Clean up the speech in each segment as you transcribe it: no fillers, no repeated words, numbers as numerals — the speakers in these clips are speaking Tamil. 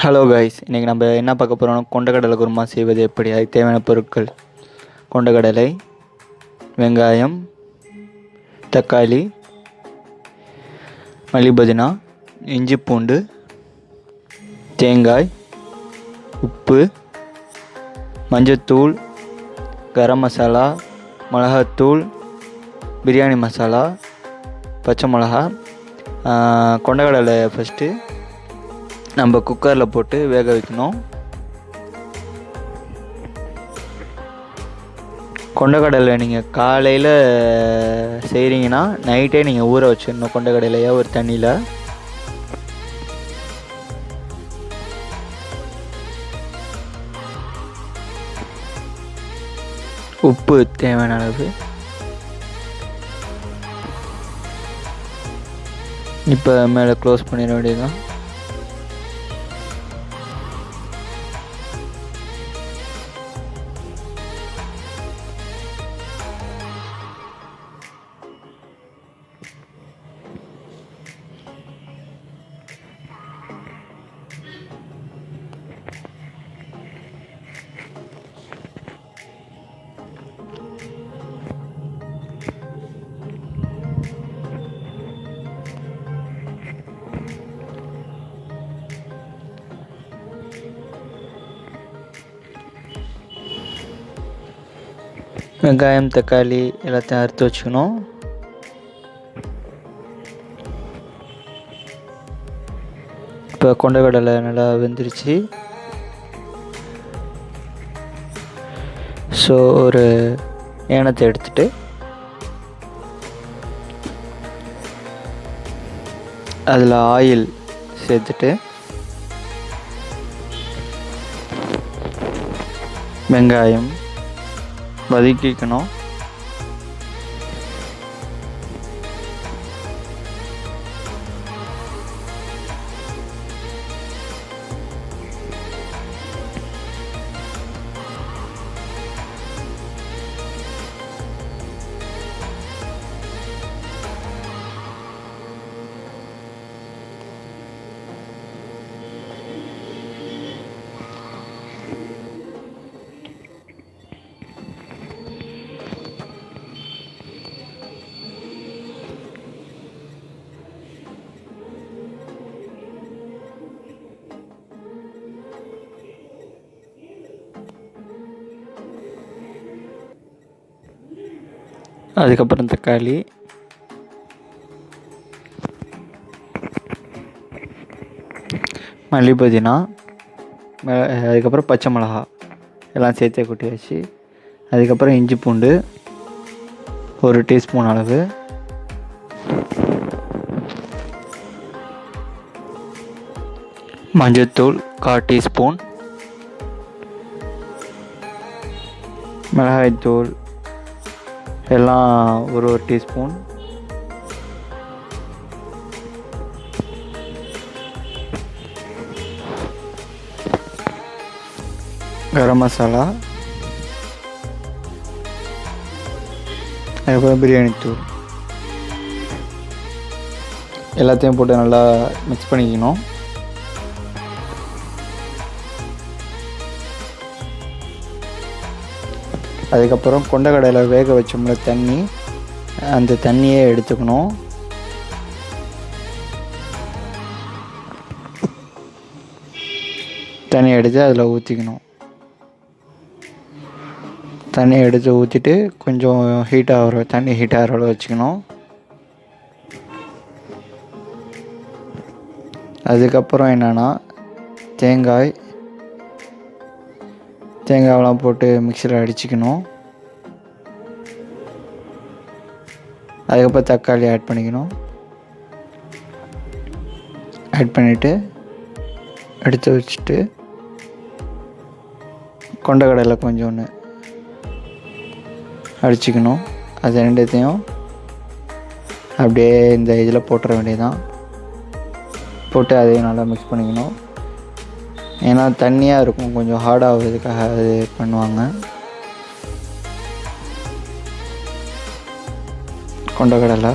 ஹலோ கைஸ், இன்றைக்கி நம்ம என்ன பார்க்க போகிறோம், கொண்டக்கடலை குருமா செய்வது எப்படி. அதுக்கு தேவையான பொருட்கள்: கொண்டக்கடலை, வெங்காயம், தக்காளி, மல்லி புதினா, இஞ்சி பூண்டு, தேங்காய், உப்பு, மஞ்சத்தூள், கரம் மசாலா, மிளகாத்தூள், பிரியாணி மசாலா, பச்சை மிளகா. கொண்டக்கடலை ஃபஸ்ட்டு நம்ம குக்கரில் போட்டு வேக வைக்கணும். கொண்டக்கடலை நீங்கள் காலையில் செய்கிறீங்கன்னா நைட்டே நீங்கள் ஊற வச்சிடணும். கொண்டக்கடலையை ஒரு தண்ணியில். உப்பு தேவையான அளவு. இப்போ மேலே க்ளோஸ் பண்ணிட வேண்டியதுதான். வெங்காயம், தக்காளி எல்லாத்தையும் அறுத்து வச்சுக்கணும். இப்போ கொண்டக்கடலை நல்லா வெந்துருச்சு. ஸோ ஒரு ஏனத்தை எடுத்துட்டு அதில் ஆயில் சேர்த்துட்டு வெங்காயம் வதக்கிக்கணும். அதுக்கப்புறம் தக்காளி, மல்லி புதினா, அதுக்கப்புறம் பச்சை மிளகா எல்லாம் சேர்த்து கொட்டி வச்சு, அதுக்கப்புறம் இஞ்சி பூண்டு 1 டீஸ்பூன் அளவு, மஞ்சத்தூள் 1/4 டீஸ்பூன், மிளகாய்த்தூள் எல்லாம் ஒரு டீஸ்பூன், கரம் மசாலா, அதுக்கப்புறம் பிரியாணி தூள் எல்லாத்தையும் போட்டு நல்லா மிக்ஸ் பண்ணிக்கணும். அதுக்கப்புறம் கொண்டக்கடலை வேக வச்சோம்ல தண்ணி, அந்த தண்ணியை எடுத்துக்கணும். தண்ணியை எடுத்து அதில் ஊற்றிக்கணும். தண்ணியை எடுத்து ஊற்றிட்டு கொஞ்சம் தண்ணி ஹீட் ஆகிற அளவு வச்சுக்கணும். அதுக்கப்புறம் என்னென்னா தேங்காயெல்லாம் போட்டு மிக்சியில் அடிச்சுக்கணும். அதுக்கப்புறம் தக்காளி ஆட் பண்ணிக்கணும். ஆட் பண்ணிவிட்டு எடுத்து வச்சுட்டு கொண்டக்கடலை கொஞ்சோன்னு அடிச்சுக்கணும். அது ரெண்டுத்தையும் அப்படியே இந்த இதில் போட்டுற வேண்டியதுதான். போட்டு அதையும் நல்லா மிக்ஸ் பண்ணிக்கணும். ஏன்னா தண்ணியாக இருக்கும், கொஞ்சம் ஹார்டாகிறதுக்காக அது பண்ணுவாங்க. கொண்டக்கடலை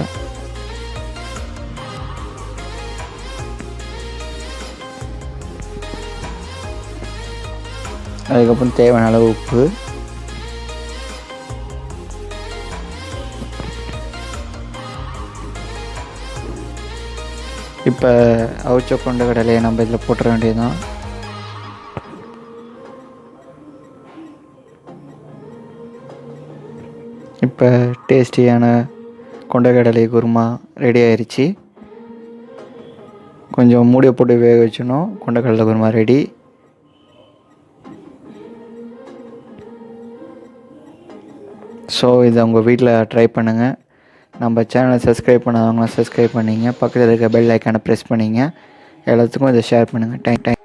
அதுக்கப்புறம் தேவையான அளவு உப்பு, இப்போ அவிச்ச கொண்டக்கடலையை நம்ம இதில் போட்டுற வேண்டியதுதான். இப்போ டேஸ்டியான கொண்டக்கடலை குருமா ரெடி ஆயிடுச்சு. கொஞ்சம் மூடியை போட்டு வேக வச்சணும். கொண்டக்கடலை குருமா ரெடி. ஸோ இதை உங்கள் வீட்டில் ட்ரை பண்ணுங்கள். நம்ம சேனலை சப்ஸ்கிரைப் பண்ணாதவங்களாம் சப்ஸ்கிரைப் பண்ணிங்க. பக்கத்தில் இருக்க பெல் ஐக்கானை ப்ரெஸ் பண்ணிங்க. எல்லாத்துக்கும் இதை ஷேர் பண்ணுங்கள். தேங்க்யூ.